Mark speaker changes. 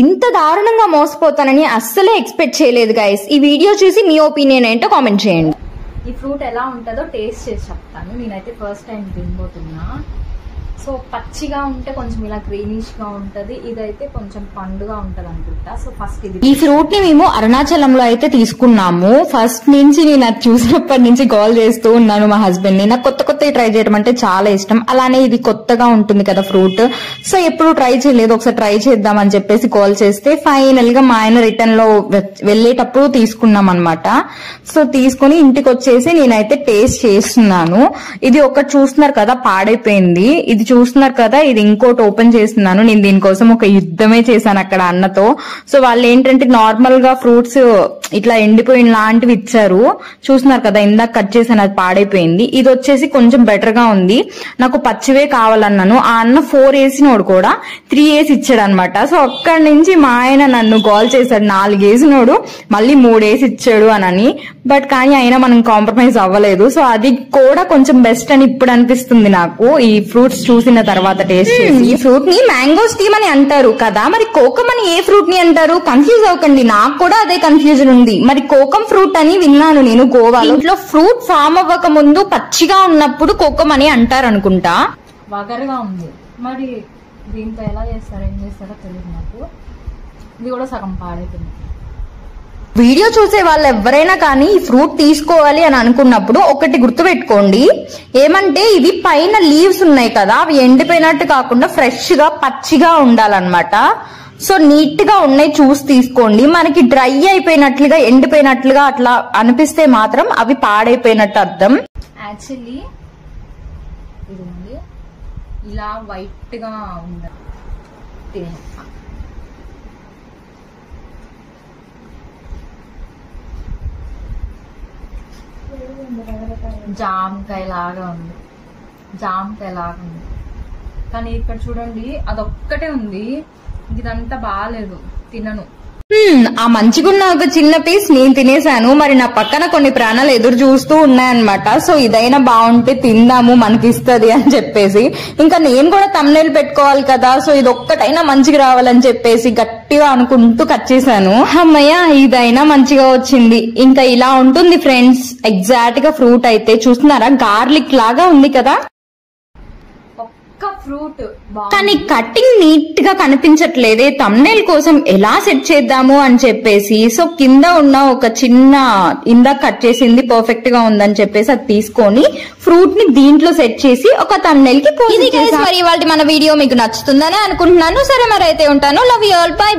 Speaker 1: ఇంత దారుణంగా మోసపోతానని అస్సలే ఎక్స్పెక్ట్ చేయలేదు గైస్. ఈ వీడియో చూసి మీ ఒపీనియన్ ఏంటో కామెంట్ చేయండి.
Speaker 2: ఈ ఫ్రూట్ ఎలా ఉంటుందో టేస్ట్ చేసి చెప్తాను. నేనైతే ఫస్ట్ టైం తినబోతున్నా. సో పచ్చిగా ఉంటే కొంచెం ఇలా గ్రీనిష్ గా ఉంటది, ఇదైతే కొంచెం పండుగా ఉంటది అనుకుంటా. సో ఫస్ట్ ఇది.
Speaker 1: ఈ ఫ్రూట్ ని మేము అరుణాచలంలో అయితే తీసుకున్నాము. ఫస్ట్ నుంచి నేను అది చూసినప్పటి నుంచి కాల్ చేస్తూ ఉన్నాను మా హస్బెండ్ ని. నాకు కొత్త కొత్త ట్రై చేయడం అంటే చాలా ఇష్టం. అలానే ఇది కొత్తగా ఉంటుంది కదా ఫ్రూట్, సో ఎప్పుడు ట్రై చేయలేదు, ఒకసారి ట్రై చేద్దాం అని చెప్పేసి కాల్ చేస్తే ఫైనల్ గా మా ఆయన రిటర్న్ లో వెళ్లేటప్పుడు తీసుకున్నాం అనమాట. సో తీసుకుని ఇంటికి వచ్చేసి నేనైతే టేస్ట్ చేస్తున్నాను. ఇది ఒకటి చూస్తున్నారు కదా పాడైపోయింది, ఇది చూస్తున్నారు కదా ఇది ఇంకోటి ఓపెన్ చేస్తున్నాను. నేను దీనికోసం ఒక యుద్ధమే చేశాను అక్కడ అన్నతో. సో వాళ్ళు ఏంటంటే నార్మల్ గా ఫ్రూట్స్ ఇట్లా ఎండిపోయిన లాంటివి ఇచ్చారు. చూస్తున్నారు కదా ఇందాక కట్ చేశాను, అది పాడైపోయింది. ఇది వచ్చేసి కొంచెం బెటర్ గా ఉంది. నాకు పచ్చివే కావాలన్నాను. ఆ అన్న 4 వేసినోడు కూడా 3 వేసి ఇచ్చాడు అనమాట. సో అక్కడి నుంచి మా ఆయన నన్ను కాల్ చేశాడు, 4 వేసినోడు మళ్ళీ 3 వేసి ఇచ్చాడు అని. బట్ కానీ అయినా మనం కాంప్రమైజ్ అవ్వలేదు. సో అది కూడా కొంచెం బెస్ట్ అని ఇప్పుడు అనిపిస్తుంది నాకు ఈ ఫ్రూట్స్ చూసిన తర్వాత టేస్ట్. ఈ ఫ్రూట్ ని మ్యాంగో స్టీమ్ అని అంటారు కదా, మరి కోకం అని ఏ ఫ్రూట్ ని అంటారు? కన్ఫ్యూజ్ అవ్వకండి, నాకు కూడా అదే కన్ఫ్యూజన్ ఉంది. మరి కోకం ఫ్రూట్ అని విన్నాను నేను గోవాలో. ఇంట్లో ఫ్రూట్ ఫామ్ అవ్వక ముందు పచ్చిగా ఉన్నప్పుడు కోకం అని అంటారు అనుకుంటా.
Speaker 2: వగరుగా ఉంది, మరి దీంతో ఎలా చేస్తారో ఏం చేస్తారో తెలియదు నాకు. ఇది కూడా సగం పాడైపోయింది.
Speaker 1: వీడియో చూసే వాళ్ళు ఎవరైనా కానీ ఈ ఫ్రూట్ తీసుకోవాలి అని అనుకున్నప్పుడు ఒకటి గుర్తుపెట్టుకోండి, ఏమంటే ఇవి పైన లీవ్స్ ఉన్నాయి కదా, అవి ఎండిపోయినట్టు కాకుండా ఫ్రెష్ గా పచ్చిగా ఉండాలన్నమాట. సో నీట్ గా ఉన్నాయి చూసి తీసుకోండి. మనకి డ్రై అయిపోయినట్లుగా ఎండిపోయినట్లుగా అట్లా అనిపిస్తే మాత్రం అవి పాడైపోయినట్టు అర్థం.
Speaker 2: యాక్చువల్లీ ఇది ఉంది ఇలా వైట్ గా ఉండాలి. జామకాయ లాగా ఉంది, కానీ ఇక్కడ చూడండి అదొక్కటే ఉంది. ఇదంతా బాగాలేదు, తినను.
Speaker 1: ఆ మంచిగున్న ఒక చిన్న పీస్ నేను తినేసాను. మరి నా పక్కన కొన్ని ప్రాణాలు ఎదురు చూస్తూ ఉన్నాయన్నమాట. సో ఇదైనా బాగుంటే తిందాము మనకిస్తుంది అని చెప్పేసి ఇంకా నేను కూడా thumbnail పెట్టుకోవాలి కదా. సో ఇది ఒక్కటైనా మంచిగా రావాలని చెప్పేసి గట్టిగా అనుకుంటూ కట్ చేశాను. అమ్మయ్య ఇదైనా మంచిగా వచ్చింది. ఇంకా ఇలా ఉంటుంది ఫ్రెండ్స్ ఎగ్జాక్ట్ గా ఫ్రూట్ అయితే. చూస్తున్నారా గార్లిక్ లాగా ఉంది కదా,
Speaker 2: ఫ్రూట్
Speaker 1: కానీ కటింగ్ నీట్ గా కనిపించట్లేదే. thumbnail కోసం ఎలా సెట్ చేద్దాము అని చెప్పేసి సో కింద ఉన్న ఒక చిన్న ఇందాక కట్ చేసింది పర్ఫెక్ట్ గా ఉందని చెప్పేసి అది తీసుకొని ఫ్రూట్ ని దీంట్లో సెట్ చేసి ఒక thumbnail కి పోస్ట్ చేశాను. మరి ఇవాళ మన వీడియో మీకు నచ్చుతుందని అనుకుంటున్నాను. సరే మరి అయితే ఉంటాను. Love you all, by by.